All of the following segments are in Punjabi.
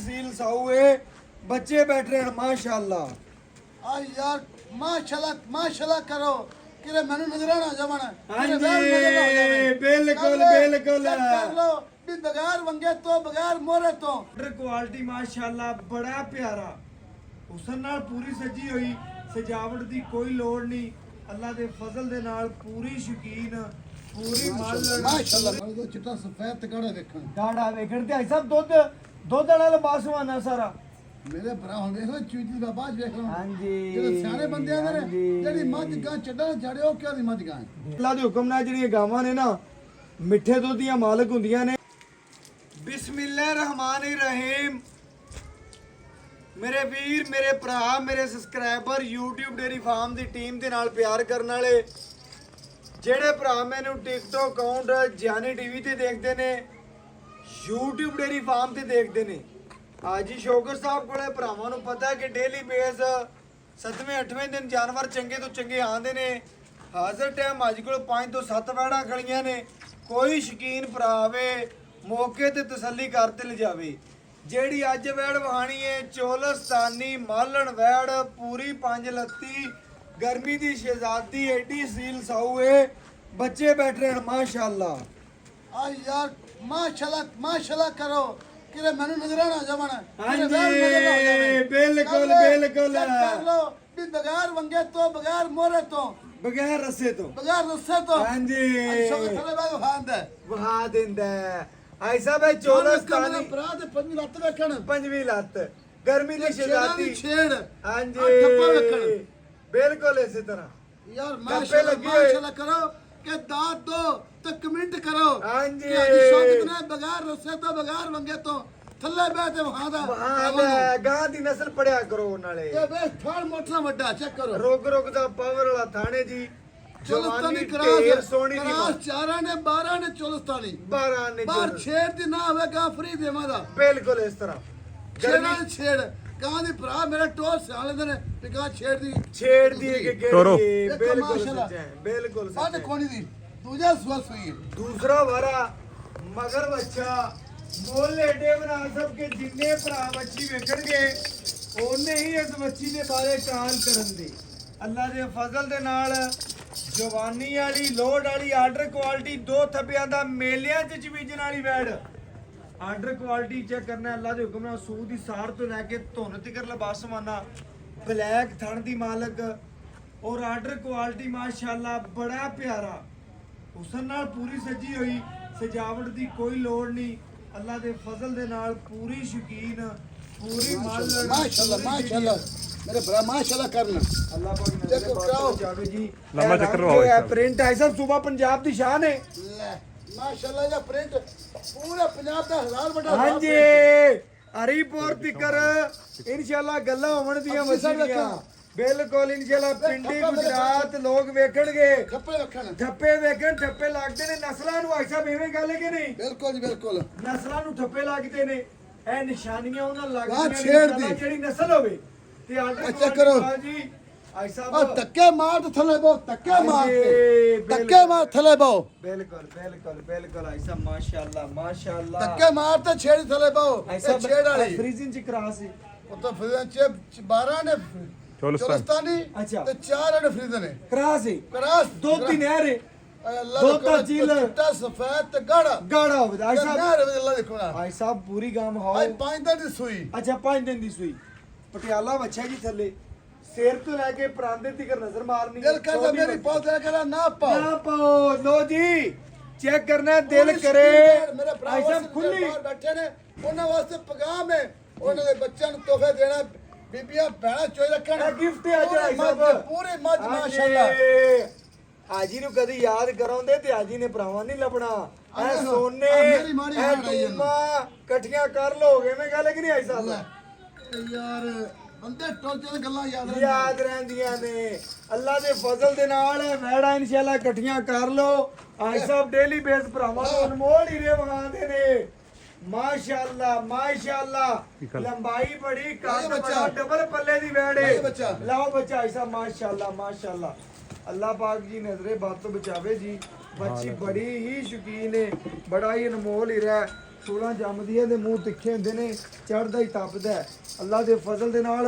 सील साऊ है बच्चे बैठ रहे हैं माशाल्लाह आ यार माशाल्लाह करो कि मैंने नजराना जमाना हाँ जी बिल्कुल बिल्कुल कर लो भी बगैर वंगे तो बगैर मोरे तो क्वालिटी माशाल्लाह बड़ा प्यारा हुसन नाल पूरी सजी हुई सजावट दी कोई लोड़ नहीं अल्लाह दे फजल दे नाल पूरी शौकीन पूरी मालण माशाल्लाह मैं चिट्टा सफेद ते गाड़ा देखण गाड़ा वेखण ते आई सब ਦੁੱਧ ਵਾਲਾ ਲਬਾਸਵਾਨਾ ਸਾਰਾ ਮੇਰੇ ਭਰਾ ਹੁਣ ਵੇਖ ਲੈ ਚੂਜੀ ਦਾ ਬਾਅਦ ਵੇਖ ਲਓ ਹਾਂਜੀ ਜਿਹੜੇ ਸਿਆਣੇ ਬੰਦੇ ਆਂਦੇ ਨੇ ਜਿਹੜੀ ਮੱਝ ਗਾਂ ਚੱਡਾ ਛੜਿਓ ਕਿਉਂ ਦੀ ਮੱਝ ਗਾਂ ਅੱਲਾ ਦੇ ਹੁਕਮ ਨਾਲ ਜਿਹੜੀਆਂ ਗਾਵਾਂ ਨੇ ਨਾ ਮਿੱਠੇ ਦੁੱਧ ਦੀਆਂ ਮਾਲਕ ਹੁੰਦੀਆਂ ਨੇ ਬਿਸਮਿਲ੍ਲਾਹਿਰਰਹਿਮਾਨਿਰਰਹੀਮ ਮੇਰੇ ਵੀਰ ਮੇਰੇ ਭਰਾ ਮੇਰੇ ਸਬਸਕ੍ਰਾਈਬਰ YouTube ਡੇਰੀ ਫਾਰਮ ਦੀ ਟੀਮ ਦੇ ਨਾਲ ਪਿਆਰ ਕਰਨ ਵਾਲੇ ਜਿਹੜੇ ਭਰਾ ਮੈਨੂੰ TikTok ਅਕਾਊਂਟ ਜਾਨੀ ਟੀਵੀ ਤੇ ਦੇਖਦੇ ਨੇ YouTube ਡੇਰੀ ਫਾਰਮ ਤੇ ਦੇਖਦੇ ਨੇ ਅੱਜ ਹੀ ਸ਼ੌਕਰ ਸਾਹਿਬ ਕੋਲੇ ਭਰਾਵਾਂ ਨੂੰ ਪਤਾ ਹੈ ਕਿ ਡੇਲੀ ਬੇਸ 7ਵੇਂ 8ਵੇਂ ਦਿਨ ਜਾਨਵਰ ਚੰਗੇ ਤੋਂ ਚੰਗੇ ਆਉਂਦੇ ਨੇ ਹਾਜ਼ਰ ਟਾਈਮ ਅੱਜ ਕੋਲ 5 ਤੋਂ 7 ਵੈੜਾਂ ਖੜੀਆਂ ਨੇ ਕੋਈ ਸ਼ੌਕੀਨ ਭਰਾ ਆਵੇ ਮੌਕੇ ਤੇ ਤਸੱਲੀ ਕਰ ਤੇ ਲਿਜਾਵੇ ਜਿਹੜੀ ਅੱਜ ਵੈੜ ਵਹਾਣੀ ਹੈ ਚੋਲਸਤਾਨੀ ਮਾਲਣ ਵੈੜ ਪੂਰੀ 5 ਲੱਤੀ ਗਰਮੀ ਦੀ ਸ਼ਹਿਜ਼ਾਦੀ ਐਡੀ ਸੀਲ ਸਾਊ ਹੈ ਬੱਚੇ ਬੈਠ ਰਹੇ ਹਨ ਮਾਸ਼ਾਅੱਲਾ ਆ ਯਾਰ ਮਾਸ਼ਾਅੱਲਾ ਕਰੋ ਕਿ ਮੈਨੂੰ ਨਜ਼ਰਾਨਾ ਜਮਾਨਾ हाँ जी बिल्कुल बिल्कुल कर लो भी बगैर वंगे तो बगैर मोरे तो बगैर रस्से तो बगैर रस्से तो हाँ जी अच्छा थले बाग खांदा वहा दिंदा ऐसा भाई चोलस्तानी भरा ते पंजी ਲੱਤ ਵੇਖਣ पंजवी लत गर्मी दी शहजादी छेड़ हाँ ठप्पा जी ਵੇਖਣ बिल्कुल इसी तरह यार ठप्पे लगी हुई। माशाल्लाह करो कि दांत दो तो कमेंट करो हाँ जी कि आज शौकत ने बगैर रस्से तो बगैर वंगे तो थल्ले बैठे वहां दा गां दी नस्ल पढ़िया करो नाले ये वे थाल मोटा ਵੱਡਾ चेक करो रोग रोग दा पावर वाला थाने जी चोलस्तानी ढेर सोनी दी क्रास 4 ने 12 ने चोलस्तानी 12 ने बाहर छेड़ दी ना होवेगा फ्री देवा दा बिल्कुल इस तरह छेड़ा छेड़ गां दी भरा मेरा टोल सियाले दे ने गां छेड़ दी छेड़ दिए के तोरो। बिल्कुल माशाल्लाह। सच है बिल्कुल सच साढ़े है। कोनी दी दूजा स्वस्थ हुई दूसरा वारा मगर बच्चा मोल एडे बना सबके जिन्ने भरा बच्ची वेखणगे ओने ही इस बच्ची दे बारे चाल करन दे अल्लाह दे फजल दे नाल जवानी वाली लोड वाली आर्डर क्वालिटी दो थब्बियां दा मेलियां च चवीजन वाली वैड़ आर्डर क्वालिटी चेक करना अल्लाह दे हुक्म नाल सूह दी सार तो लैके धुन तिकर लबासमाना ब्लैक थण दी मालक और आर्डर क्वालिटी माशाल्लाह बड़ा प्यारा हुसन नाल पूरी सजी हुई सजावट दी कोई लोड़ नहीं अल्लाह दे फजल दे नाल पूरी शौकीन पूरी मालण माशाल्लाह मेरे भरा माशाल्लाह करना अल्लाह पाक ने चेक कराओ। जावे जी लंबा चक्कर लवाओ है इसका। प्रिंट है सब सुबह पंजाब दी शान है ले माशाल्लाह या प्रिंट पूरे पंजाब दा 1000 बटा हां जी हरीपुर तिकर इंशाल्लाह गल्ला होवन दियां अफसर साहब मछलियां रखा। बिल्कुल इंशाल्लाह पिंडी ठप्पा मेरे गुजरात लोग वेखणगे खप्पे रखण ठप्पे वेखण ठप्पे लगदे ने नस्लां ਨੂੰ ऐसा बेवे गल है कि नहीं बिल्कुल जी बिल्कुल ਨਸਲਾਂ ਨੂੰ ਠੱਪੇ ਲੱਗਦੇ ਨੇ ਇਹ ਨਿਸ਼ਾਨੀਆਂ ਉਹਨਾਂ ਲੱਗਦੀਆਂ ਵਾਹ, ਨੇ ਛੇੜ ਦੀ। ਜਿਹੜੀ ਨਸਲ ਹੋਵੇ ਤੇ ਆਰਡਰ ਅੱਛਾ ਕਰੋ। ਜੀ ਐਸਾ आ धक्के मार तो थले बो धक्के हाँ मार जी, के धक्के बिल्कुल। मार थले बो बिल्कुल बिल्कुल बिल्कुल ऐसा माशाल्लाह माशाल्लाह धक्के मार तो छेड़ थले बो ऐसा छेड़ वाली फ्रीजिंग च क्रास है वो तो फिर 12 ने चोलस्तानी अच्छा। तो 4 ने फ्रीज ने क्रास है क्रास दो तीन नहर है अल्लाह दो दो तो चील। चिट्टा सफेद ते गाढ़ा गाड़ा होवे ऐसा नहर अल्लाह देखो ना ऐसा पूरी गाम हो आज 5 दिन दी सुई अच्छा 5 दिन ਦੀ ਸੂਈ ਪਟਿਆਲਾ ਬੱਚਾ ਜੀ ਥੱਲੇ ਸਿਰ ਤੋਂ ਲੈ ਕੇ ਪਰਾਂਦੇ ਤੱਕ ਨਜ਼ਰ ਮਾਰਨੀ दिल करदा मेरी पौध करा ना पाओ ना पाओ लो जी चेक करना है, दिल करे मेरे भरा ऐसा वास्ते खुली बाहर बैठे ने ਉਹਨਾਂ ਵਾਸਤੇ ਪੈਗਾਮ ਹੈ ਉਹਨਾਂ ਦੇ ਬੱਚਿਆਂ ਨੂੰ ਤੋਹਫੇ ਦੇਣਾ ਬੀਬੀਆਂ ਭੈਣਾਂ ਚੋਈ ਰੱਖਣ ਇਹ gift ਹੈ ਅੱਜ ਪੂਰੀ ਭਾਈ ਮੱਝ, ਸਾਹਿਬ। ਪੂਰੀ ਮੱਝ ਹਾਂਜੀ। ਮਾਸ਼ਾਅੱਲਾ ਆਜੀ ਨੂੰ ਕਦੀ ਯਾਦ ਕਰਾਉਂਦੇ ਤੇ ਆਜੀ ਨੇ ਭਰਾਵਾਂ ਨਹੀਂ ਲੱਭਣਾ ਐ ਆਹ ਸੋਨੇ ਮੇਰੀ ਮਾੜੀ ਐ ਹਾਲ ਆਈ ਜਾਂਦਾ। ਟੂਮਾ ਇਕੱਠੀਆਂ ਕਰ ਲੋਗੇ ਮੈਂ ਗੱਲ ਕਿ ਨਹੀਂ ਆਈ ਸਾਹਿਬ ਯਾਰ ਬੰਦੇ ਟੁੱਟ ਜਾਂਦੇ ਗੱਲਾਂ ਯਾਦ ਰਹਿੰਦੀਆਂ ਯਾਦ ਰਹਿੰਦੀਆਂ ਨੇ ਅੱਲਾ ਦੇ ਫਜ਼ਲ ਦੇ ਨਾਲ ਵੈੜਾ ਇਨਸ਼ਾਅੱਲਾ ਇਕੱਠੀਆਂ ਕਰ ਲੋ ਆਈ ਸਾਹਿਬ ਡੇਲੀ ਬੇਸ ਭਰਾਵਾਂ ਨੂੰ ਅਨਮੋਲ ਹੀਰੇ ਵਹਾਉਂਦੇ ਨੇ माशाअल्लाह माशाअल्लाह लंबाई बड़ी काट बड़ा डबल पल्ले दी वेड़े लाओ बच्चा ऐसा माशाअल्लाह माशाअल्लाह अल्लाह पाक जी नजरे बात तो बचावे जी बच्ची बड़ी ही शौकीन है बड़ा ही अनमोल हीरा है 16 ਜੰਮਦੀ ਹੈ ਤੇ ਮੂੰਹ ਤਿੱਖੇ ਹੁੰਦੇ ਨੇ, ਚੜਦਾ ਹੀ ਤਪਦਾ ਹੈ। ਅੱਲਾ ਦੇ ਫਜ਼ਲ ਦੇ ਨਾਲ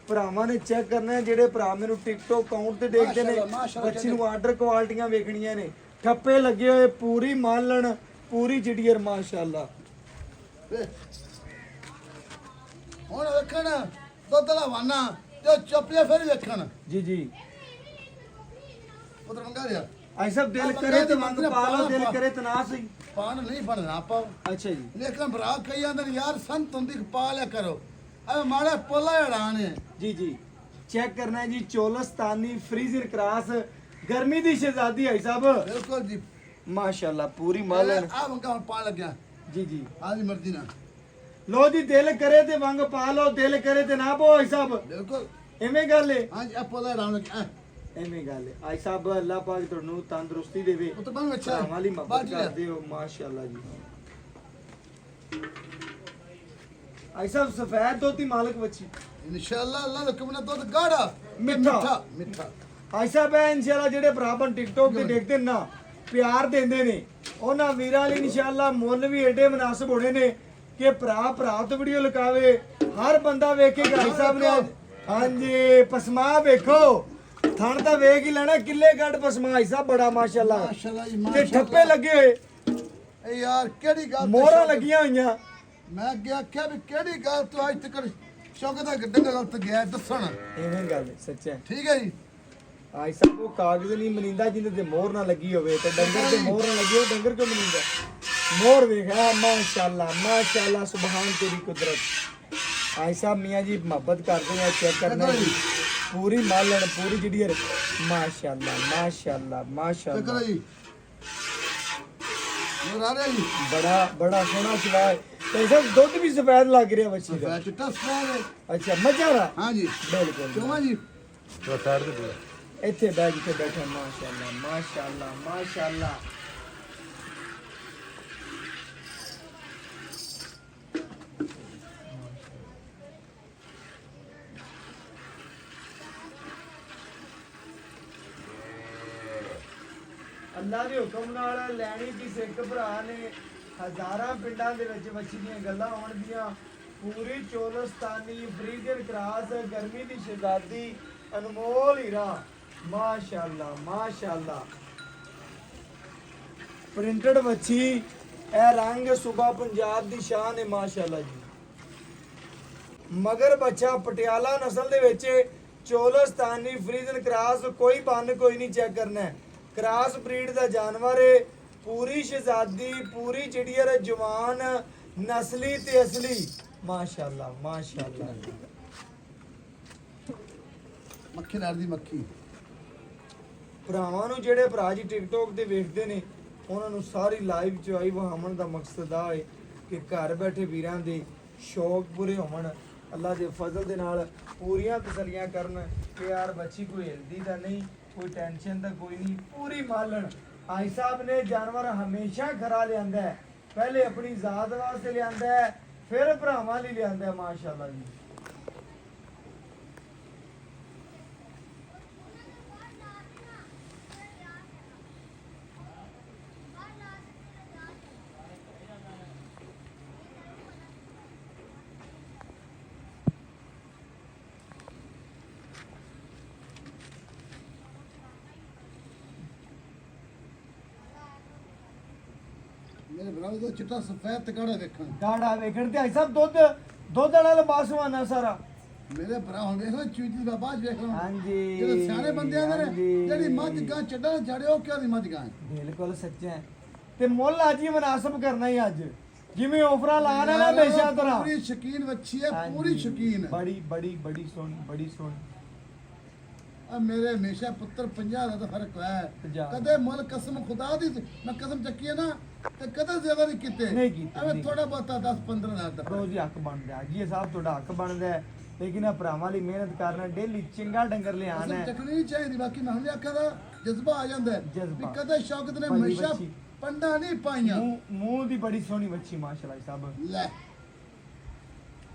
ਭਰਾਵਾਂ ਨੇ ਚੈੱਕ ਕਰਨਾ ਹੈ, ਜਿਹੜੇ ਭਰਾ ਮੈਨੂੰ ਟਿਕਟੋਕ ਅਕਾਊਂਟ ਤੇ ਦੇਖਦੇ ਨੇ, ਮਾਸ਼ਾਅੱਲਾ, ਬੱਚੀ ਨੂੰ ਆਰਡਰ ਕੁਆਲਟੀਆਂ ਵੇਖਣੀਆਂ ਨੇ, ਠੱਪੇ ਲੱਗੇ ਹੋਏ, ਪੂਰੀ ਮਾਲਣ, ਪੂਰੀ ਜੜੀਅਰ ਮਾਸ਼ਾਅੱਲਾ। ਹੁਣ ਵੇਖਣ ਦੁੱਧ ਲਵਾਨਾ ਤੇ ਚੁੱਪਿਆ ਫਿਰ ਵੇਖਣ ਜੀ ਜੀ ਪੁੱਤਰ ਮੰਗਾ ਦਿਆ ਐਸਾ ਦਿਲ ਕਰੇ ਤੇ ਮੰਗ ਪਾ ਲਓ, ਦਿਲ ਕਰੇ ਤੇ ਨਾ ਸਹੀ। ਪਾਣ ਨਹੀਂ ਬਣਨਾ ਆਪਾਂ ਅੱਛਾ ਜੀ ਲੇਕਿਨ ਭਰਾ ਕਈ ਆਂਦੇ ਨੇ ਯਾਰ ਸੰਤ ਹੁੰਦੀ ਪਾ ਲਿਆ ਕਰੋ, ਐ ਮਾੜਾ ਪੋਲਾ ਹੜਾਣ ਹੈ। ਜੀ ਜੀ ਚੈੱਕ ਕਰਨਾ ਹੈ ਜੀ, ਚੋਲਸਤਾਨੀ ਫਰੀਜ਼ਰ ਕਰਾਸ, ਗਰਮੀ ਦੀ ਸ਼ਹਿਜ਼ਾਦੀ ਹੈ ਸਾਹਿਬ ਬਿਲਕੁਲ ਜੀ ਮਾਸ਼ਾਅੱਲਾ, ਪੂਰੀ ਮਾਲਣ। ਆ ਮੰਗਾ ਹੁਣ ਪਾ ਲੱਗਿਆ ਜੀ ਜੀ ਆਦੀ ਮਰਜ਼ੀ ਨਾਲ ਲੋ ਜੀ, ਦਿਲ ਕਰੇ ਤੇ ਵੰਗ ਪਾ ਲਓ, ਦਿਲ ਕਰੇ ਤੇ ਨਾ ਪਾਓ ਸਾਹਿਬ, ਬਿਲਕੁਲ ਐਵੇਂ ਗੱਲ ਏ, ਹਾਂਜੀ ਆ ਪੋਲਾ ਹੜਾਣ ਲੱਗਿਆ ਐਵੇਂ ਗੱਲ ਏ। ਆਈ ਸਾਹਿਬ ਅੱਲਾਹ ਪਾਕ ਤੁਹਾਨੂੰ ਤੰਦਰੁਸਤੀ ਦੇਵੇ, ਉਹ ਤਾਂ ਬਣ ਅੱਛਾ ਭਰਾਵਾਂ ਲਈ ਮੁਹੱਬਤ ਕਰਦੇ ਹੋ ਮਾਸ਼ਾਅੱਲਾ ਜੀ। ਆਈ ਸਾਹਿਬ ਸਫੈਦ ਦੋਤੀ ਮਾਲਕ ਬੱਚੀ ਇਨਸ਼ਾਅੱਲਾ ਅੱਲਾਹ ਦਾ ਹੁਕਮ ਨਾਲ ਦੁੱਧ ਗਾੜਾ ਮਿੱਠਾ ਮਿੱਠਾ ਆਈ ਸਾਹਿਬ ਹੈ ਇਨਸ਼ਾਅੱਲਾ, ਜਿਹੜੇ ਭਰਾ ਬਣ ਟਿਕਟੋਕ ਤੇ ਦੇਖਦੇ ਨੇ ਨਾ, ਪਿਆਰ ਦਿੰਦੇ ਨੇ, ਉਹਨਾਂ ਵੀਰਾਂ ਲਈ ਇਨਸ਼ਾਅੱਲਾ ਮੁੱਲ ਵੀ ਏਡੇ ਮਨਾਸਬ ਹੋਣੇ ਨੇ ਕਿ ਭਰਾ ਤੋਂ ਵੀਡੀਓ ਲਗਾਵੇ, ਹਰ ਬੰਦਾ ਵੇਖੇਗਾ। ਆਈ ਸਾਹਿਬ ਨੇ ਹਾਂਜੀ ਪਸਮਾ ਵੇਖੋ, ਥਣ ਤਾਂ ਵੇਖ ਹੀ ਲੈਣਾ, ਕਿੱਲੇ ਗੱਡ ਪਸਮਾ ਆਈ ਸਾਹਿਬ ਬੜਾ ਮਾਸ਼ਾਅੱਲਾ, ਮਾਸ਼ਾਅੱਲਾ ਜੀ ਤੇ ਮਾਸ਼ਾਅੱਲਾ ਠੱਪੇ ਲੱਗੇ ਹੋਏ, ਏ ਯਾਰ ਕਿਹੜੀ ਗੱਲ ਤੇ ਮੋਹਰਾਂ ਸ਼ੌਕ- ਲੱਗੀਆਂ ਹੋਈਆਂ। ਮੈਂ ਅੱਗੇ ਆਖਿਆ ਵੀ ਕਿਹੜੀ ਗੱਲ ਤੋਂ ਅੱਜ ਤੱਕ ਸ਼ੌਕ ਦਾ ਡੰਗਰ ਗੱਲ ਤੇ ਗਿਆ ਦੱਸਣ, ਐਵੇਂ ਗੱਲ ਸੱਚਾ ਠੀਕ ਹੈ ਜੀ। ਆਈ ਸਾਹਿਬ ਉਹ ਕਾਗਜ਼ ਨਹੀਂ ਮਨੀਂਦਾ ਜਿਹਦੇ ਤੇ ਮੋਹਰ ਨਾ ਲੱਗੀ ਹੋਵੇ, ਤੇ ਡੰਗਰ ਤੇ ਮੋਹਰ ਨਾ ਲੱਗੀ ਹੋਵੇ, ਡੰਗਰ ਕਿਉਂ ਮਨੀਂਦਾ? ਮੋਹਰ ਵੇਖਿਆ ਮਾਸ਼ਾਅੱਲਾ ਮਾਸ਼ਾਅੱਲਾ, ਸੁਭਾਨ ਤੇਰੀ ਕੁਦਰਤ। ਆਈ ਸਾਹਿਬ ਮੀਆਂ ਜੀ ਮੁਹੱਬਤ ਕਰਦੇ ਆ, ਚੈੱਕ ਕਰਨਾ ਜੀ, ਪੂਰੀ ਮਾਲਣ, ਪੂਰੀ ਜਿਹੜੀ ਹੈ ਮਾਸ਼ਾਅੱਲਾ ਮਾਸ਼ਾਅੱਲਾ ਮਾਸ਼ਾਅੱਲਾ, ਚੱਕਰ ਜੀ ਹੋਰ ਆ ਰਿਹਾ ਜੀ ਬੜਾ ਸੋਹਣਾ ਸਵਾਏ, ਤੇ ਸਭ ਦੁੱਧ ਵੀ ਸਫੈਦ ਲੱਗ ਰਿਹਾ ਬੱਚੀ ਦਾ। ਸਫੈਦ ਚਿੱਟਾ ਸਫੈਦ ਹੈ ਅੱਛਾ ਮੱਝਾਂ ਦਾ ਹਾਂ ਜੀ ਬਿਲਕੁਲ ਕਿਉਂ ਜੀ ਇੱਥੇ ਬੈਠ ਕੇ ਬੈਠਾ ਮਾਸ਼ਾਅੱਲਾ ਮਾਸ਼ਾਅੱਲਾ ਮਾਸ਼ਾਅੱਲਾ। ਅੱਲਾ ਦੇ ਹੁਕਮ ਨਾਲ ਲੈਣੀ ਕੀ ਸਿੱਖ ਭਰਾ ਨੇ, ਹਜ਼ਾਰਾਂ ਪਿੰਡਾਂ ਦੇ ਵਿੱਚ ਵੱਛੀ ਦੀਆਂ ਗੱਲਾਂ ਹੋਣਗੀਆਂ, ਪੂਰੀ ਚੋਲਸਤਾਨੀ ਫਰੀਜ਼ਰ ਕਰਾਸ, ਗਰਮੀ ਦੀ ਸ਼ਹਿਜ਼ਾਦੀ, ਅਨਮੋਲ ਹੀਰਾ ਮਾਸ਼ਾਅੱਲਾ ਮਾਸ਼ਾਅੱਲਾ। ਪ੍ਰਿੰਟਡ ਵੱਛੀ, ਇਹ ਰੰਗ ਸੂਬਾ ਪੰਜਾਬ ਦੀ ਸ਼ਾਨ ਹੈ ਮਾਸ਼ਾਅੱਲਾ ਜੀ। ਮਗਰ ਬੱਚਾ ਪਟਿਆਲਾ ਨਸਲ ਦੇ ਵਿੱਚ, ਚੋਲਸਤਾਨੀ ਫਰੀਜ਼ਨ ਕਰਾਸ, ਕੋਈ ਬੰਨ ਕੋਈ ਨਹੀਂ, ਚੈੱਕ ਕਰਨਾ ਹੈ, ਕਰਾਸ ਬਰੀਡ ਦਾ ਜਾਨਵਰ ਹੈ, ਪੂਰੀ ਸ਼ਹਿਜ਼ਾਦੀ, ਪੂਰੀ ਚਿੜੀਅਰ, ਜਵਾਨ, ਨਸਲੀ ਤੇ ਅਸਲੀ ਮਾਸ਼ਾਅੱਲਾ ਮਾਸ਼ਾਅੱਲਾ। ਮੱਖੀ ਨਾਲ ਦੀ ਮੱਖੀ ਭਰਾਵਾਂ ਨੂੰ ਜਿਹੜੇ ਭਰਾ ਜੀ ਟਿਕਟੋਕ ਤੇ ਵੇਖਦੇ ਨੇ, ਉਹਨਾਂ ਨੂੰ ਸਾਰੀ ਲਾਈਵ ਚ ਆਈ ਵਹਾਮਣ ਦਾ ਮਕਸਦ ਆ ਹੈ ਕਿ ਘਰ ਬੈਠੇ ਵੀਰਾਂ ਦੇ ਸ਼ੌਕ ਪੂਰੇ ਹੋਣ, ਅੱਲਾ ਦੇ ਫਜ਼ਲ ਦੇ ਨਾਲ ਪੂਰੀਆਂ ਤਸੱਲੀਆਂ ਕਰਨ ਕਿ ਯਾਰ ਬੱਚੀ ਕੋਈ ਹਿਲਦੀ ਤਾਂ ਨਹੀਂ, ਕੋਈ ਟੈਨਸ਼ਨ ਤਾਂ ਕੋਈ ਨਹੀਂ, ਪੂਰੀ ਮਾਲਣ। ਆਈ ਸਾਹਿਬ ਨੇ ਜਾਨਵਰ ਹਮੇਸ਼ਾ ਖਰਾ ਲਿਆਂਦਾ ਹੈ, ਪਹਿਲੇ ਆਪਣੀ ਜ਼ਾਤ ਵਾਸਤੇ ਲਿਆਂਦਾ ਹੈ, ਫਿਰ ਭਰਾਵਾਂ ਲਈ ਲਿਆਂਦਾ ਹੈ ਮਾਸ਼ਾਅੱਲਾ ਜੀ। ਮੇਰੇ ਭਰਾ ਦਾ ਚਿੱਟਾ ਸਫੈਦ ਤੇ ਕਾੜਾ ਵੇਖਣ ਗਾੜਾ ਵੇਖਣ ਤੇ ਆਈ ਸਾਹਿਬ ਦੁੱਧ ਵਾਲਾ ਲਬਾਸਵਾਨਾ ਸਾਰਾ। ਮੇਰੇ ਭਰਾ ਹੁਣ ਵੇਖ ਲੈ ਚੂਜੀ ਦਾ ਬਾਅਦ ਵੇਖ ਲੈ ਹਾਂਜੀ ਜਿਹੜੇ ਸਿਆਣੇ ਬੰਦੇ ਆਂਦੇ ਨੇ ਹਾਂਜੀ। ਜਿਹੜੀ ਮੱਝ ਗਾਂ ਚੱਡਾ ਜੜਿਓ ਕਿਉਂ ਦੀ ਮੱਝ ਗਾਂ ਹੈ? ਬਿਲਕੁਲ ਸੱਚਾ ਹੈ, ਤੇ ਮੁੱਲ ਅੱਜ ਹੀ ਮੁਨਾਸਬ ਕਰਨਾ ਹੀ ਅੱਜ, ਜਿਵੇਂ ਆਫਰਾਂ ਲਾਣ ਹੈ ਨਾ ਹਮੇਸ਼ਾ ਤਰ੍ਹਾਂ। ਪੂਰੀ ਸ਼ਕੀਨ ਵੱਛੀ ਹੈ, ਪੂਰੀ ਹਾਂਜੀ, ਸ਼ਕੀਨ ਬੜੀ ਬੜੀ ਬੜੀ ਸੋਹਣੀ ਬੜੀ ਸੋਹਣੀ। ਆ ਮੇਰੇ ਹਮੇਸ਼ਾ ਪੁੱਤਰ 50 ਦਾ ਤਾਂ ਫਰਕ ਹੈ। 50 ਕਦੇ ਮੁੱਲ ਕਸਮ ਖੁਦਾ ਦੀ ਮੈਂ ਕਸਮ ਚੱਕੀ ਹੈ ਨਾ ਤੇ ਕਦੇ ਜ਼ਿਆਦਾ ਨਹੀਂ ਕੀਤੇ, ਨਹੀਂ ਕੀਤੇ, ਐਵੇਂ ਨਹੀਂ ਥੋੜਾ ਬਹੁਤਾ 10-15 ਹਜ਼ਾਰ ਦਾ ਰੋਜ਼ ਹੀ ਹੱਕ ਬਣਦਾ ਜੀ, ਇਹ ਸਾਹਿਬ ਤੁਹਾਡਾ ਹੱਕ ਬਣਦਾ ਹੈ, ਲੇਕਿਨ ਇਹ ਭਰਾਵਾਂ ਲਈ ਮਿਹਨਤ ਕਰਨਾ, ਡੇਲੀ ਚੰਗਾ ਡੰਗਰ ਲਿਆਣਾ ਕਸਮ ਹੈ। ਚੱਕਣੀ ਨਹੀਂ ਚਾਹੀਦੀ। ਬਾਕੀ ਮੈਂ ਹੁਣ ਆਖਿਆ ਦਾ ਜਜ਼ਬਾ ਆ ਜਾਂਦਾ ਹੈ ਜਜ਼ਬਾ। ਵੀ ਕਦੇ ਸ਼ੌਕਤ ਨੇ ਬੜੀ ਹਮੇਸ਼ਾ ਵੱਛੀ। ਪੰਡਾ ਨਹੀਂ ਪਾਈਆਂ। ਮੂੰਹ ਦੀ ਬੜੀ ਸੋਹਣੀ ਬੱਚੀ ਮਾਸ਼ਾਅੱਲਾ ਸਾਹਿਬ, ਲੈ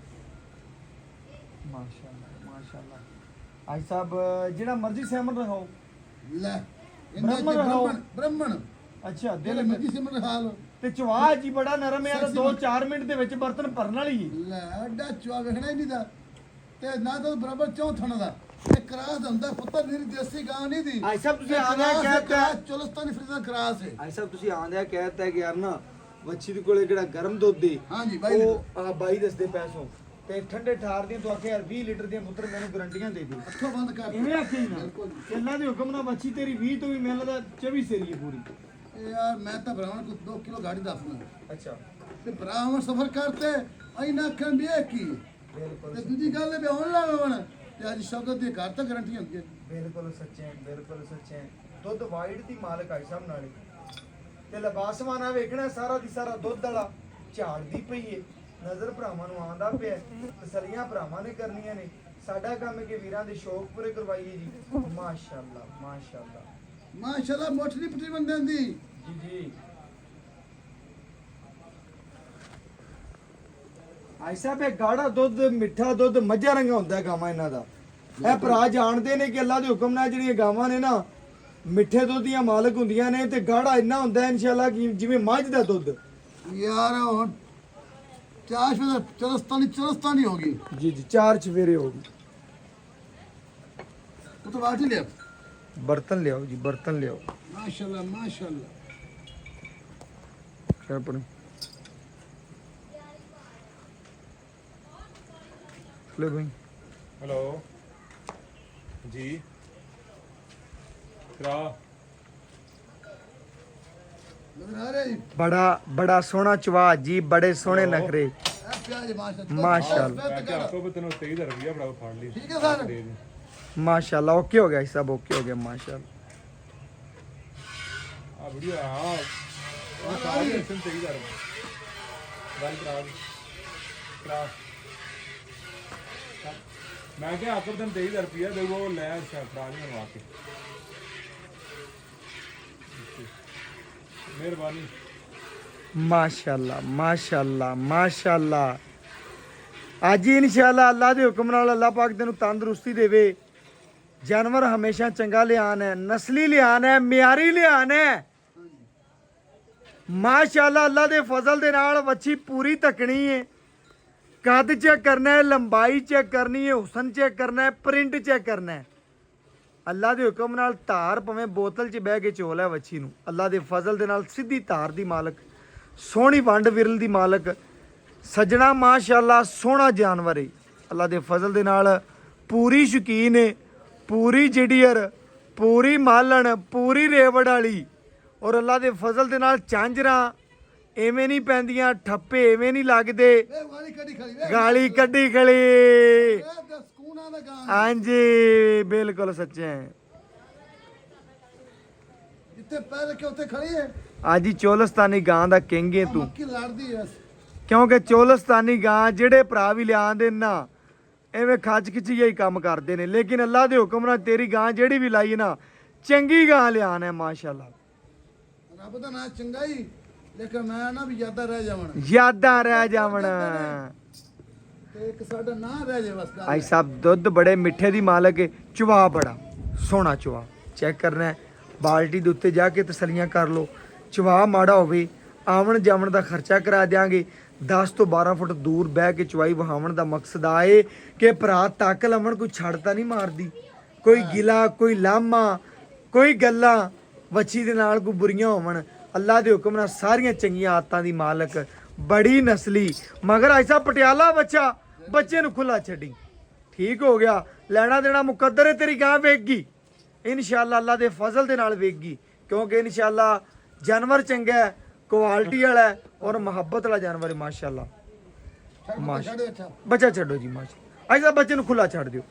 ਮਾਸ਼ਾਅੱਲਾ ਮਾਸ਼ਾਅੱਲਾ। ਆਈ ਸਾਹਿਬ ਜਿਹੜਾ ਮਰਜ਼ੀ ਸਹਿਮਤ ਰਹੋ। ਲੈ ਬ੍ਰਾਹਮਣ ਰਹੋ। ਬ੍ਰਾਹਮਣ ਅੱਛਾ ਜਿਹੜੇ ਦਿਲ ਮਰਜ਼ੀ ਸਿਮਰ ਹਾਲ ਤੇ ਚਵਾ ਜੀ ਬੜਾ ਨਰਮ ਹੈ ਤਾਂ 2-4 ਮਿੰਟ ਦੇ ਵਿੱਚ ਬਰਤਨ ਭਰਨ ਵਾਲੀ ਹੈ। ਲੈ ਅੱਡਾ ਚਵਾ ਵੇਖਣਾ ਹੀ ਨਹੀਂ ਦਾ ਤੇ ਨਾ ਤਾਂ ਬਰਾਬਰ ਚੌਥਣ ਦਾ ਇਹ ਕਰਾਸ ਹੁੰਦਾ ਪੁੱਤਰ ਨਹੀਂ ਦੇਸੀ ਗਾਂ ਨਹੀਂ ਦੀ ਆਈ ਸਾਹਿਬ ਤੁਸੀਂ ਆਂਦਿਆ ਕਹਿਤਾ ਚੁਲਸਤਾਨੀ ਫਰੀਦਾ ਕਰਾਸ ਹੈ। ਆਈ ਸਾਹਿਬ ਤੁਸੀਂ ਆਂਦਿਆ ਕਹਿਤਾ ਕਿ ਯਾਰ ਨਾ ਵੱਛੀ ਦੇ ਕੋਲੇ ਜਿਹੜਾ ਗਰਮ ਦੁੱਧ ਹੈ ਹਾਂਜੀ ਬਾਈ ਉਹ ਆ ਬਾਈ ਦੱਸਦੇ ਪੈਸੋਂ ਤੇ ਠੰਡੇ ਠਾਰ ਦੀਆਂ ਤੋਂ ਆਖੇ ਯਾਰ 20 ਲੀਟਰ ਦੀਆਂ ਪੁੱਤਰ ਮੈਨੂੰ ਗਰੰਟੀਆਂ ਦੇ ਦੇ। ਅੱਖੋਂ ਬੰਦ ਕਰ ਇਵੇਂ ਆਖੀ ਨਾ ਬਿਲਕੁਲ। ਅੱਲਾ ਦੇ ਹੁਕਮ ਨਾਲ ਵੱਛੀ ਤੇਰੀ 20 ਤੋਂ ਵੀ ਮੈਨੂੰ ਲੱਗਦਾ 24 ਸੇਰੀ ਹੈ ਪੂਰੀ। ਇਹ ਯਾਰ ਮੈਂ ਤਾਂ ਭਰਾਵਾਂ ਕੋ 2 ਕਿਲੋ ਗਾੜੀ ਦੱਸਣਾ ਅੱਛਾ ਤੇ ਭਰਾਵਾਂ ਸਫਰ ਕਰਤੇ ਅਈਨਾ ਅੱਖਾਂ ਵੀ ਇਹ ਕੀ ਬਿਲਕੁਲ ਤੇ ਦੂਜੀ ਗੱਲ ਵੀ ਆਉਣ ਲਾਵਣ ਤੇ ਅੱਜ ਸ਼ਬਦ ਦੀ ਘਰ ਤਾਂ ਗਰੰਟੀ ਹੁੰਦੀ ਹੈ। ਬਿਲਕੁਲ ਸੱਚੇ ਦੁੱਧ ਵਾਈਟ ਦੀ ਮਾਲਕ ਆਈ ਸਾਹਿਬ ਨਾਲੇ ਤੇ ਲਬਾਸਮਾਨਾ ਵੇਖਣਾ ਸਾਰਾ ਦੀ ਸਾਰਾ ਦੁੱਧ ਵਾਲਾ ਝਾੜਦੀ ਪਈ ਏ ਨਜ਼ਰ ਭਰਾਵਾਂ ਨੂੰ ਆਂਦਾ ਪਿਆ ਤਸਲੀਆਂ ਭਰਾਵਾਂ ਨੇ ਕਰਨੀਆਂ ਨੇ ਸਾਡਾ ਕੰਮ ਹੈ ਕਿ ਵੀਰਾਂ ਦੇ ਸ਼ੌਕ ਪੂਰੇ ਕਰਵਾਈਏ ਜੀ। ਮਾਸ਼ਾਅੱਲਾ ਮਾਸ਼ਾਅੱਲਾ ਮੋਟਰੀ ਪਟਰੀ ਬੰਦਿਆਂ ਦੀ ਜੀ ਆਈ ਸਾਹਿਬ ਇਹ ਗਾੜਾ ਦੁੱਧ ਮਿੱਠਾ ਦੁੱਧ ਮੱਝਾਂ ਰੰਗਾ ਹੁੰਦਾ ਹੈ ਗਾਵਾਂ ਇਹਨਾਂ ਦਾ। ਇਹ ਭਰਾ ਜਾਣਦੇ ਨੇ ਕਿ ਅੱਲਾ ਦੇ ਹੁਕਮ ਨਾਲ ਜਿਹੜੀਆਂ ਗਾਵਾਂ ਨੇ ਨਾ ਮਿੱਠੇ ਦੁੱਧ ਦੀਆਂ ਮਾਲਕ ਹੁੰਦੀਆਂ ਨੇ ਤੇ ਗਾੜਾ ਇੰਨਾ ਹੁੰਦਾ ਹੈ ਇਨਸ਼ਾਅੱਲਾ ਕਿ ਜਿਵੇਂ ਮੱਝ ਦਾ ਦੁੱਧ। ਯਾਰ ਹੁਣ ਚਾਸ਼ ਵਿੱਚ ਚਲਸਤਾਨੀ ਹੋ ਗਈ ਜੀ 4 ਚਵੇਰੇ ਹੋ ਗਈ। ਉਹ ਤਾਂ ਬਾਟੀ ਲਿਆ ਬਰਤਨ ਲਿਆਓ ਜੀ ਬਰਤਨ ਲਿਆਓ। ਮਾਸ਼ਾਅੱਲਾ ਆਪਣ ਲੈ ਭਾਈ हेलो जी करा ਨਜ਼ਰ ਆ ਰਿਹਾ ਜੀ ਬੜਾ ਸੋਹਣਾ ਚਵਾ ਜੀ ਬੜੇ ਸੋਹਣੇ ਨਖਰੇ ਇਹ ਪਿਆਜ ਮਾਸ਼ਾਅੱਲਾ ਮਾਸ਼ਾਅੱਲਾ। मैं क्या आपको भी तेनों 23 रुपया बड़ा फाड़ ली ठीक है सर। दे दी। माशाल्लाह ओके हो गया सब ओके हो गया माशाल्लाह। आ वीडियो हां वो सारी एक्शन 23 गल करा मैं क्या आपको दिन 23 रुपया दे वो ले फड़ा नहीं बनवा के मेहरबानी ਮਾਸ਼ਾਅੱਲਾ ਅੱਜ ਹੀ ਇਨਸ਼ਾਅੱਲਾ ਅੱਲਾ ਦੇ ਹੁਕਮ ਨਾਲ ਅੱਲਾ ਪਾਕ ਤੈਨੂੰ ਤੰਦਰੁਸਤੀ ਦੇਵੇ। ਜਾਨਵਰ ਹਮੇਸ਼ਾ ਚੰਗਾ ਲਿਆਨ ਹੈ ਨਸਲੀ ਲਿਆਨ ਹੈ ਮਿਆਰੀ ਲਿਆਨ ਹੈ ਮਾਸ਼ਾਅੱਲਾ। ਅੱਲਾ ਦੇ ਫਜ਼ਲ ਦੇ ਨਾਲ ਵੱਛੀ ਪੂਰੀ ਤੱਕਣੀ ਹੈ ਕੱਦ ਚੈੱਕ ਕਰਨਾ ਹੈ ਲੰਬਾਈ ਚੈੱਕ ਕਰਨੀ ਹੈ ਹੁਸਨ ਚੈੱਕ ਕਰਨਾ ਹੈ ਪ੍ਰਿੰਟ ਚੈੱਕ ਕਰਨਾ ਹੈ। ਅੱਲਾ ਦੇ ਹੁਕਮ ਨਾਲ ਧਾਰ ਭਵੇਂ ਬੋਤਲ 'ਚ ਬਹਿ ਕੇ ਚੋਲ ਹੈ ਵੱਛੀ ਨੂੰ ਅੱਲਾ ਦੇ ਫਜ਼ਲ ਦੇ ਨਾਲ ਸਿੱਧੀ ਧਾਰ ਦੀ ਮਾਲਕ ਸੋਹਣੀ ਵੰਡ ਵਿਰਲ ਦੀ ਮਾਲਕ ਸਜਣਾ ਮਾਸ਼ਾਅੱਲਾ ਸੋਹਣਾ ਜਾਨਵਰ ਹੈ ਅੱਲਾ ਦੇ ਫਜ਼ਲ ਦੇ ਨਾਲ ਪੂਰੀ ਸ਼ੌਕੀਨ ਹੈ ਪੂਰੀ ਜੜੀਅਰ ਪੂਰੀ ਮਾਲਣ ਪੂਰੀ ਰੇਵੜ ਵਾਲੀ ਔਰ ਅੱਲਾ ਦੇ ਫਜ਼ਲ ਦੇ ਨਾਲ ਚਾਂਜਰਾਂ ਐਵੇਂ ਨਹੀਂ ਪੈਂਦੀਆਂ ਠੱਪੇ ਐਵੇਂ ਨਹੀਂ ਲੱਗਦੇ ਇਹ ਵਾਲੀ ਕੱਢੀ ਖੜੀ ਵੇ ਗਾਲੀ ਕੱਢੀ ਖਲੀ ਇਹ ਤਾਂ ਸਕੂਨਾਂ ਦਾ ਗਾਂ ਹਾਂਜੀ ਬਿਲਕੁਲ ਸੱਚੇ ਹੈ। ਜਿੱਥੇ ਪੈਰ ਰੱਖੇ ਉੱਥੇ ਖੜੀ ਹੈ ਅੱਜ ਹੀ ਚੋਲਸਤਾਨੀ ਗਾਂ ਦਾ ਕਹਿੰਗੇ ਤੂੰ ਮੱਕੀ ਲੜਦੀ ਐ ਕਿਉਂਕਿ ਚੋਲਸਤਾਨੀ ਗਾਂ ਜਿਹੜੇ ਭਰਾ ਵੀ ਲਿਆਂਦੇ ਨਾ ਐਵੇਂ ਖੱਚ ਖਿੱਚੀ ਹੀ ਕੰਮ ਕਰਦੇ ਨੇ ਲੇਕਿਨ ਅੱਲਾ ਦੇ ਹੁਕਮ ਨਾਲ ਤੇਰੀ ਗਾਂ ਜਿਹੜੀ ਵੀ ਲਾਈ ਨਾ ਚੰਗੀ ਗਾਂ ਲਿਆਨ ਹੈ ਮਾਸ਼ਾਅੱਲਾ। ਰੱਬ ਦਾ ਨਾਂ ਚੰਗਾ ਹੀ ਲੇਕਿਨ ਮੈਂ ਨਾ ਵੀ ਯਾਦਾਂ ਰਹਿ ਜਾਵਣ ਯਾਦਾਂ ਰਹਿ ਜਾਵਣ। ਤੇ ਇੱਕ ਸਾਡਾ ਨਾਂ ਰਹਿ ਜਾਵੇ ਬਸ ਗੱਲ ਆਈ ਸਾਹਿਬ ਦੁੱਧ ਬੜੇ ਮਿੱਠੇ ਦੀ ਮਾਲਕ ਹੈ ਚਵਾ ਬੜਾ ਸੋਹਣਾ ਚਵਾ ਚੈੱਕ ਕਰਨਾ ਹੈ ਬਾਲਟੀ ਦੇ ਉੱਤੇ ਜਾ ਕੇ ਤਸੱਲੀਆਂ ਕਰ ਲਓ ਚਵਾ ਮਾੜਾ ਹੋਵੇ ਆਵਣ ਜਾਵਣ ਦਾ ਖਰਚਾ ਕਰਾ ਦਿਆਂਗੇ 10 ਤੋਂ 12 ਫੁੱਟ ਦੂਰ ਬਹਿ ਕੇ ਚਵਾਈ ਵਹਾਵਣ ਦਾ ਮਕਸਦ ਆ ਏ ਕਿ ਭਰਾ ਤੱਕ ਲਵਣ ਕੋਈ ਛੱਡਤਾ ਨਹੀਂ ਮਾਰਦੀ ਕੋਈ ਗਿਲਾ ਕੋਈ ਲਾਮਾ ਕੋਈ ਗੱਲਾਂ ਵੱਛੀ ਦੇ ਨਾਲ ਕੋਈ ਬੁਰੀਆਂ ਹੋਵਣ ਅੱਲਾ ਦੇ ਹੁਕਮ ਨਾਲ ਸਾਰੀਆਂ ਚੰਗੀਆਂ ਆਦਤਾਂ ਦੀ ਮਾਲਕ ਬੜੀ ਨਸਲੀ ਮਗਰ ਐਸਾ ਪਟਿਆਲਾ ਬੱਚੇ ਨੂੰ ਖੁੱਲਾ ਛੱਡੀ ਠੀਕ ਹੋ ਗਿਆ ਲੈਣਾ ਦੇਣਾ ਮੁਕੱਦਰ ਹੈ ਤੇਰੀ ਗਾਂ ਵੇਖਗੀ ਇਨਸ਼ਾਅੱਲਾ ਅੱਲਾ ਦੇ ਫਜ਼ਲ ਦੇ ਨਾਲ ਵੇਖਗੀ ਕਿਉਂਕਿ ਇਨਸ਼ਾਅੱਲਾ ਜਾਨਵਰ ਚੰਗਾ ਹੈ ਕੁਆਲਿਟੀ ਵਾਲਾ ਹੈ ਔਰ ਮੁਹੱਬਤ ਵਾਲਾ ਜਾਨਵਰ ਹੈ ਮਾਸ਼ਾਅੱਲਾ। ਛੱਡ ਅੱਛਾ ਬੱਚਾ ਛੱਡੋ ਜੀ ਮਾਸ਼ਾਅੱਲਾ ਐਸਾ ਬੱਚੇ ਨੂੰ ਖੁੱਲਾ ਛੱਡ ਦਿਓ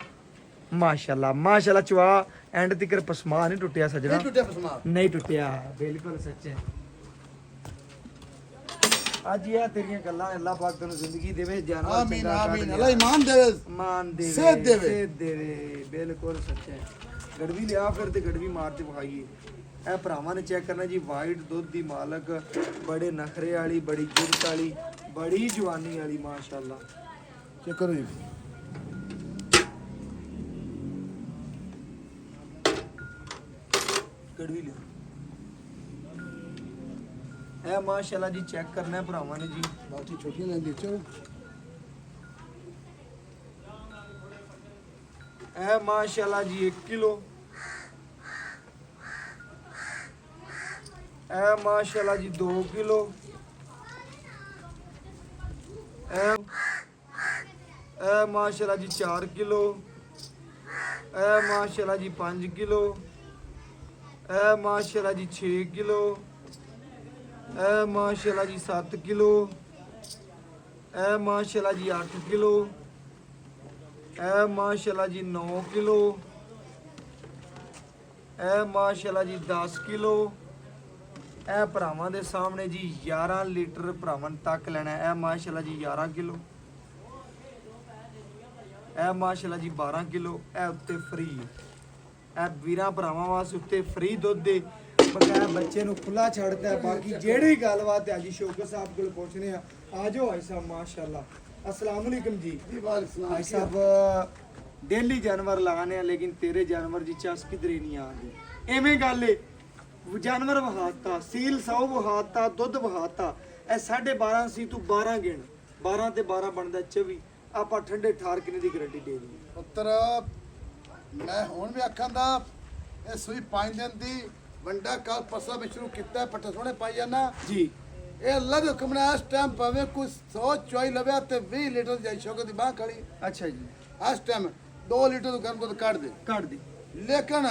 ਮਾਸ਼ਾਅੱਲਾ ਚਵਾ ਐਂਡ ਤੱਕ ਪਸਮਾ ਨਹੀਂ ਟੁੱਟਿਆ ਸਜਣਾ ਨਹੀਂ ਟੁੱਟਿਆ ਪਸਮਾ ਨਹੀਂ ਟੁੱਟਿਆ ਬਿਲਕੁਲ ਸੱਚੇ। ਅੱਜ ਇਹ ਤੇਰੀਆਂ ਗੱਲਾਂ ਅੱਲਾਹ ਪਾਕ ਤੈਨੂੰ ਜ਼ਿੰਦਗੀ ਦੇਵੇ ਜਾਨਵਰ ਆਮੀਨ ਚੰਗਾ ਕੱਢ ਆਮੀਨ ਲਿਆ। ਅੱਲਾ ਇਮਾਨ ਦੇਵੇ ਮਾਨ ਦੇਵੇ ਸੇਧ ਦੇਵੇ। ਸੇਧ ਦੇਵੇ ਬਿਲਕੁਲ ਸੱਚੇ। ਗੜਵੀ ਲਿਆ ਫਿਰ ਤੇ ਗੜਵੀ ਮਾਰ ਤੇ ਵਿਖਾਈਏ ਇਹ ਭਰਾਵਾਂ ਨੇ ਚੈੱਕ ਕਰਨਾ ਜੀ ਵਾਈਟ ਦੁੱਧ ਦੀ ਮਾਲਕ ਬੜੇ ਨਖਰੇ ਵਾਲੀ ਬੜੀ ਜੁਰਤ ਵਾਲੀ ਬੜੀ ਜਵਾਨੀ ਵਾਲੀ ਮਾਸ਼ਾਅੱਲਾ। ਚੈੱਕ ਕਰੋ ਜੀ ਗੜਵੀ ਲਿਆ ਇਹ ਮਾਸ਼ਾਅੱਲਾ ਜੀ ਚੈੱਕ ਕਰਨਾ ਹੈ ਭਰਾਵਾਂ ਨੇ ਜੀ। ਬਾਕੀ ਛੋਟੀਆਂ ਲੈਂਦੀ ਚਲੋ ਇਹ ਮਾਸ਼ਾਅੱਲਾ ਜੀ 1 ਕਿਲੋ। ਇਹ ਮਾਸ਼ਾਅੱਲਾ ਜੀ 2 ਕਿਲੋ। ਇਹ ਮਾਸ਼ਾਅੱਲਾ ਜੀ 4 ਕਿਲੋ। ਇਹ ਮਾਸ਼ਾਅੱਲਾ ਜੀ 5 ਕਿਲੋ। ਇਹ ਮਾਸ਼ਾਅੱਲਾ ਜੀ 6 ਕਿਲੋ। ਇਹ ਮਾਸ਼ਾਅੱਲਾ ਜੀ 7 ਕਿਲੋ। ਇਹ ਮਾਸ਼ਾਅੱਲਾ ਜੀ 8 ਕਿਲੋ। ਇਹ ਮਾਸ਼ਾਅੱਲਾ ਜੀ 9 ਕਿਲੋ। ਇਹ ਮਾਸ਼ਾਅੱਲਾ ਜੀ 10 ਕਿਲੋ। ਇਹ ਭਰਾਵਾਂ ਦੇ ਸਾਹਮਣੇ ਜੀ 11 ਲੀਟਰ ਭਰਾਵਾਂ ਤੱਕ ਲੈਣਾ। ਇਹ ਮਾਸ਼ਾਅੱਲਾ ਜੀ 11 ਕਿਲੋ। ਇਹ ਮਾਸ਼ਾਅੱਲਾ ਜੀ 12 ਕਿਲੋ। ਇਹ ਉੱਤੇ ਫ੍ਰੀ ਇਹ ਵੀਰਾਂ ਭਰਾਵਾਂ ਵਾਸਤੇ ਉੱਤੇ ਫ੍ਰੀ ਦੁੱਧ ਦੇ ਬਗੈਰ ਬੱਚੇ ਨੂੰ ਖੁੱਲਾ ਛੱਡਦਾ ਹੈ। ਬਾਕੀ ਜਿਹੜੀ ਗੱਲਬਾਤ ਹੈ ਜੀ ਸ਼ੌਕਤ ਸਾਹਿਬ ਕੋਲ ਪੁੱਛਣੇ ਆ। ਆਜੋ ਭਾਈ ਸਾਹਿਬ ਮਾਸ਼ਾਅੱਲਾ। अस्सलाम वालेकुम जी। भाई साहब डेली जानवर लगाने हैं लेकिन तेरे जानवर जी चस किधरे नहीं आ गई एवें गल है। जानवर वहाता सील 100 वहाता दुध वहाता ए 12.5 सी तू 12 गिण 12 ते 12 बनदा 24 ਆਪਾਂ ਠੰਡੇ ਠਾਰ ਕਿਨੇ ਦੀ ਗਾਰੰਟੀ ਦੇ ਦੀ ਪੁੱਤਰ ਮੈਂ ਹੁਣ ਵੀ ਅੱਖਾਂ ਦਾ ਇਹ ਸੂਈ 5 ਦਿਨ ਦੀ ਵੰਡਾ ਕੱਲ ਪਰਸੋਂ ਵਿੱਚ ਸ਼ੁਰੂ ਕੀਤਾ ਪੱਠੇ ਸੋਹਣੇ ਪਾਈ ਜਾਣਾ ਜੀ। ਇਹ ਅੱਲਾ ਦੇ ਹੁਕਮ ਨਾਲ ਇਸ ਟਾਈਮ ਭਾਵੇਂ ਕੋਈ 100 ਚੁਆਈ ਲਵੇ ਤੇ 20 ਲੀਟਰ ਦੀ ਸ਼ੌਕਤ ਦੀ ਬਾਹ ਖੜੀ ਅੱਛਾ ਜੀ। ਇਸ ਟਾਈਮ 2 ਲੀਟਰ ਤੋਂ ਗਰਮ ਦੁੱਧ ਕੱਢ ਦੇ ਲੇਕਿਨ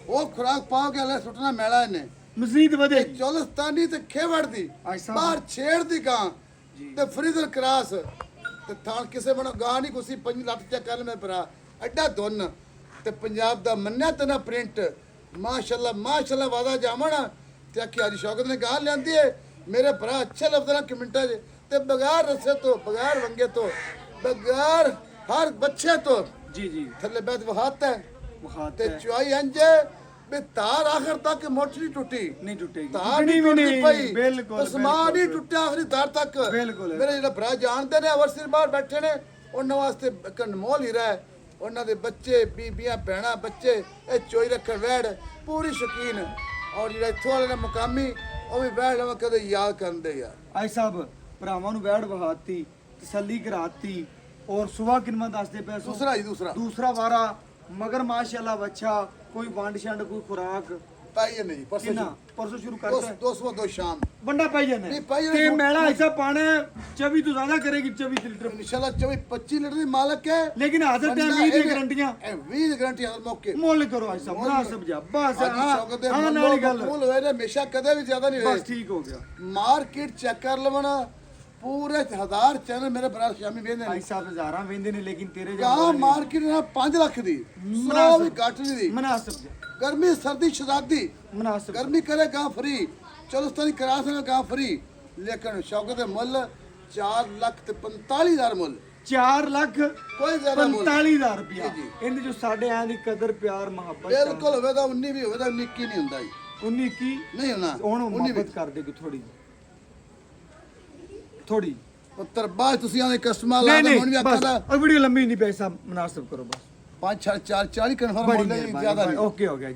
ਉਹ ਖੁਰਾਕ ਪਾਓਗੇ ਅੱਲਾ ਸੁੱਟਣਾ ਮੈਲਾ ਇਹਨੇ ਮਜ਼ੀਦ ਵਧੇ ਚੋਲਸਤਾਨੀ ਤੇ ਖੇਵੜ ਦੀ ਸਾਹਿਬ। ਬਾਹਰ ਛੇੜ ਦੀ ਗਾਂ ਜੀ। ਤੇ ਫਰੀਦਰ ਕਰਾਸ ਤੇ ਥਾਂ ਕਿਸੇ ਬਣ ਗਾਂ ਨਹੀਂ ਕੁਸੀ 5 ਲੱਖ ਚੱਕ ਕਰ ਮੇਰੇ ਭਰਾ ਐਡਾ ਦੁੰਨ ਤੇ ਪੰਜਾਬ ਦਾ ਮੰਨਿਆ ਤੇ ਨਾ ਪ੍ਰਿੰਟ ਮਾਸ਼ਾਅੱਲਾ ਵਾਦਾ ਜਾਮਣ ਤੇ ਆਖੀ ਅੱਜ ਸ਼ੌਕਤ ਨੇ ਗਾਂ ਲੈਂਦੀ ਏ ਮੇਰੇ ਭਰਾ ਅੱਛੇ ਲਫ਼ਜ਼ਾਂ ਨਾਲ ਕਮੈਂਟਾਂ 'ਚ ਤੇ ਬਗੈਰ ਰਸੇ ਤੋਂ ਬਗੈਰ ਵੰਗੇ ਤੋਂ ਬਗੈਰ ਹਰ ਬੱਚੇ ਤੋਂ ਜੀ ਜੀ ਥੱਲੇ ਬੈਠ ਵਹਾਤਾ ਵਹਾਤ ਤੇ ਚੁਆਈ ਅੰਜੇ ਬੇ ਤਾਰ ਆਖਰ ਤੱਕ ਮੋਟਰ ਨਹੀਂ ਟੁੱਟੀ ਨਹੀਂ ਟੁੱਟੇਗੀ ਤਾਰ ਨਹੀਂ ਟੁੱਟੀ ਪਈ ਬਿਲਕੁਲ ਸਮਾਨ ਨਹੀਂ ਟੁੱਟਿਆ ਆਖਰੀ ਤਾਰ ਤੱਕ ਬਿਲਕੁਲ। ਮੇਰੇ ਜਿਹੜਾ ਭਰਾ ਜਾਣਦੇ ਨੇ ਅਵਰਸਿਰ ਬਾਹਰ ਬੈਠੇ ਨੇ ਉਹਨਾਂ ਵਾਸਤੇ ਇੱਕ ਅਨਮੋਲ ਹੀਰਾ ਹੈ। ਉਹਨਾਂ ਦੇ ਬੱਚੇ ਬੀਬੀਆਂ ਭੈਣਾਂ ਬੱਚੇ ਇਹ ਚੋਈ ਰੱਖਣ ਵੈੜ ਪੂਰੀ ਸ਼ੌਕੀਨ ਔਰ ਜਿਹੜਾ ਇੱਥੋਂ ਵਾਲੇ ਨੇ ਮੁਕਾਮੀ ਉਹ ਵੀ ਵੈੜ ਲਵਾ ਕਦੇ ਯਾਦ ਕਰਦੇ ਯਾਰ ਆਈ ਸਾਹਿਬ ਭਰਾਵਾਂ ਨੂੰ ਵੈੜ ਵਹਾਤੀ ਤਸੱਲੀ ਕਰਾਤੀ ਔਰ ਸੁਬਹ ਕਿਨਮਾ ਦੱਸਦੇ ਪਏ ਸੋ ਦੂਸਰਾ ਦੂਸਰਾ ਵਾਰਾ ਮਗਰ ਮਾਸ਼ਾਅੱਲਾ ਬੱਚਾ ਕੋਈ ਵੰਡ ਛੰਡ ਕੋਈ ਖੁਰਾਕ ਪਾਈਏ ਨਹੀਂ ਕਿੰਨਾ ਪਰਸੋਂ ਸ਼ੁਰੂ ਕਰਤਾ 202 ਸ਼ਾਮ ਵੰਡਾ ਪਾਈ ਜਾਂਦੇ ਨਹੀਂ, ਪਾਈ ਤੇ ਜਾਂਦੇ। ਮੈਲਾ ਐਸਾ ਪਾਣਾ 24 ਤੋਂ ਜ਼ਿਆਦਾ ਕਰੇਗੀ 24 ਲੀਟਰ ਇਨਸ਼ਾਅੱਲਾ 25 ਲੀਟਰ ਦੀ ਮਾਲਕ ਹੈ ਲੇਕਿਨ ਹਾਜ਼ਰ ਟਾਈਮ 20 ਦੀ ਗਰੰਟੀਆਂ ਇਹ 20 ਦੀ ਗਰੰਟੀ ਹਰ ਮੌਕੇ ਮੁੱਲ ਕਰੋ ਐਸਾ ਮੁਨਾਸਬ ਜਾ ਬਸ ਅੱਜ ਸ਼ੌਕਤ ਦੇ ਹਾਂ ਨਾਲ ਹੀ ਗੱਲ ਮੂਲ ਹੋਏ ਨੇ ਹਮੇਸ਼ਾ ਕਦੇ ਵੀ ਜ਼ਿਆਦਾ ਨਹੀਂ ਬਸ ਹੋਏ ਠੀਕ ਹੋ ਗਿਆ ਮਾਰਕੀਟ ਚੈੱਕ ਕਰ ਲਵਣਾ ਪੂਰੇ 1000 ਚੈਨਲ ਮੇਰੇ ਭਰਾ ਸ਼ਾਮੀ ਵੇਂਦੇ ਭਾਈ ਨੇ ਸਾਹਿਬ ਹਜ਼ਾਰਾਂ ਵੇਂਦੇ ਨੇ ਲੇਕਿਨ ਤੇਰੇ ਕਾ ਮਾਰਕੀਟ ਨਾਲ 5 ਲੱਖ ਦੀ 100 ਮੁਨਾਸਿਬ। ਵੀ ਘੱਟ ਨਹੀਂ ਦੀ ਮੁਨਾਸਬ ਜਾ ਗਰਮੀ ਸਰਦੀ ਸ਼ਰਾਦੀ ਮੁਨਾਸਬ ਗਰਮੀ करे गांव फ्री चलुस्तानी करा से गांव फ्री लेकिन शौकत मुल 4 ਲੱਖ ਤੇ 45,000 ਮੁੱਲ 4 ਲੱਖ ਕੋਈ ਜ਼ਿਆਦਾ ਮੁੱਲ 45,000 ਰੁਪਇਆ ਜੀ, ਇਹਦੇ ਜੋ ਸਾਡੇ ਆਂ ਦੀ ਕਦਰ ਪਿਆਰ ਮੁਹੱਬਤ ਬਿਲਕੁਲ ਹੋਵੇ ਤਾਂ 19 ਵੀ ਹੋਵੇ ਤਾਂ 21 ਨਹੀਂ ਹੁੰਦਾ ਜੀ 19 ਕੀ ਨਹੀਂ ਹੋਣਾ ਹੁਣ 19 ਮੁਹੱਬਤ ਕਰ ਦੇ ਥੋੜੀ ਥੋੜੀ ਉੱਤਰ ਬਾਅਦ ਤੁਸੀਂ ਆਦੇ ਕਸਟਮਰ ਨਹੀਂ ਲਾ ਨਹੀਂ ਹੁਣ ਵੀ ਬਸ ਅੱਖਾਂ ਦਾ ਉਹ ਵੀਡੀਓ ਲੰਮੀ ਨਹੀਂ ਪੈਸਾ ਮੁਨਾਸਬ ਕਰੋ ਬਸ 5 4 40 ਕਨਫਰਮ ਬੜੀ ਮੁੱਲ ਮਿਹਰਬਾਨੀ ਜ਼ਿਆਦਾ ਭਾਈ, ਨਹੀਂ ਓਕੇ ਹੋ ਗਿਆ ਜੀ।